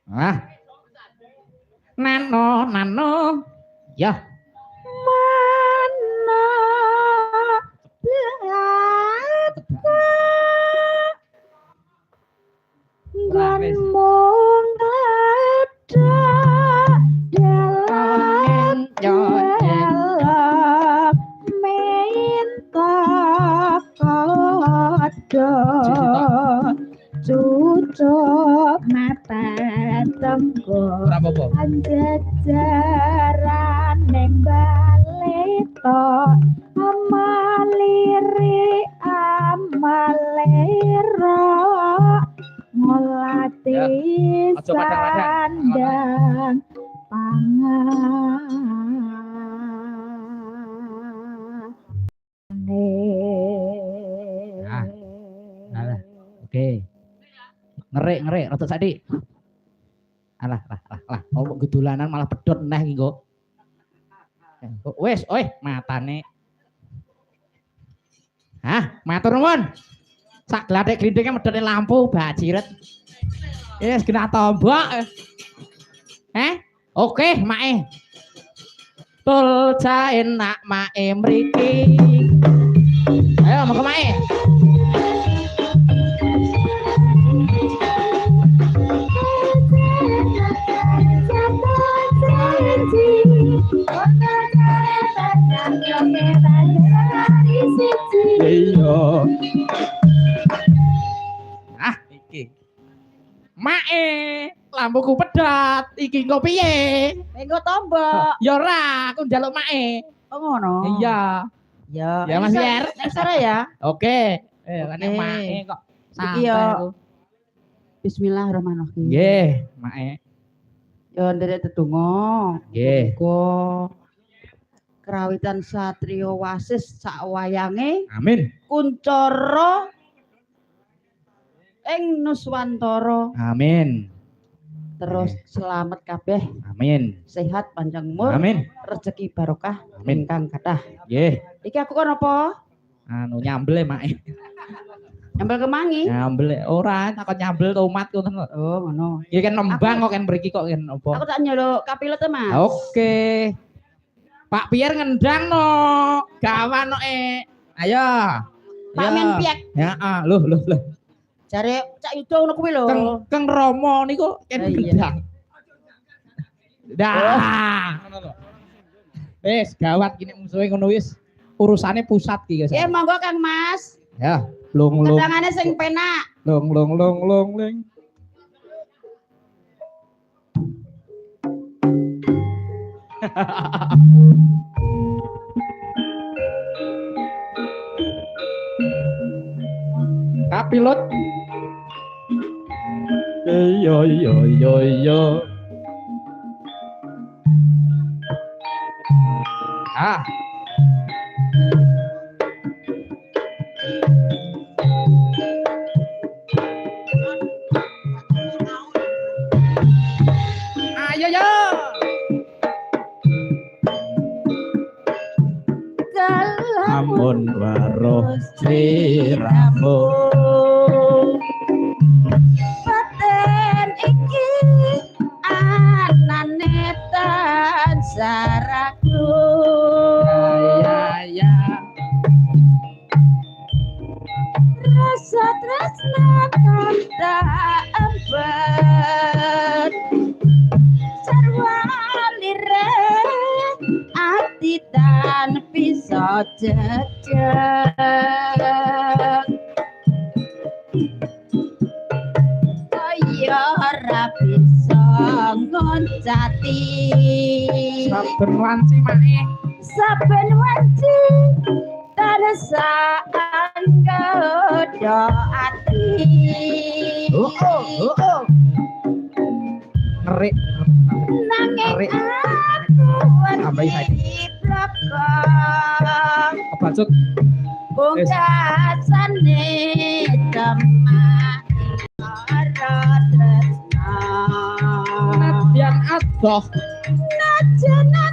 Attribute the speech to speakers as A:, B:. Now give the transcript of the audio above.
A: Ah. Nano. Ya.
B: Mana dan mung ada dalam minta kodo cucuk mata tenggo jajaran neng balito amaliri amalero ngolati sandang pangan
A: Oke. Ngerek rada sadik. Alah. Oh gedulanan malah pedhot neh iki kok. Wes, matane. Hah, matur nuwun. Sak glathik glindinge medhone lampu bajiret. Wis kena tombok. Oke, mae. Tul ca enak mae mriki. Ayo monggo mae. Iya. Iki. Mae, lampuku pedhot. Iki engko piye?
B: Engko tombok.
A: Ya ora, aku njaluk mae.
B: Oh ngono.
A: Iya. Ya Mas Yer.
B: Nek sore ya.
A: Oke. Kan mae kok.
B: Iki yo. Bismillahirrahmanirrahim.
A: Nggih, mae.
B: Yo nderek tetungga.
A: Nggih.
B: Muga krawitan satriya wasis sak wayange.
A: Amin.
B: Kuncara ing Nuswantara.
A: Amin.
B: Terus selamat kabeh.
A: Amin.
B: Sehat panjang umur.
A: Amin.
B: Rezeki barokah
A: Amin.
B: ingkang kathah.
A: Nggih.
B: Iki aku kon apa?
A: Anu nyambel mae.
B: Nyambel kemangi.
A: Nyambel ora, takon nyambel tomat ngoten kok.
B: Oh, ngono.
A: Iki kan nembang kok kan mriki kok kan apa.
B: Aku tak nyeluk kapilet Mas.
A: Oke. Pak Pierre ngendang no. Gawan no Ayo.
B: Pak Men Piak.
A: Heeh, loh.
B: Jare Cak Yudo ngono kuwi lho.
A: Keng Romo niku kan ngendang. Dah. Ngono lho. Wis gawat kene musuhe ngono wis. Urusane pusat iki guys.
B: Monggo Kang Mas.
A: Ya, lung.
B: Tendangane sing penak.
A: Lung. Kapilot. Yo. Ah. Ayo. Ampun waroh sliramu.
B: Paten iki anane tansaraku.
A: Ya.
B: Rasa tresna kanta empat sarwa lire ati tan bisa jejak kaya ora bisa ngoncati
A: Saben wanci maneh.
B: saben wanci tansah anggodo ati.
A: Ngerik.
B: Nanging aku wedi blokong
A: Kebacut.
B: pungkasane temani ora tresna
A: Nadyan adoh.
B: najana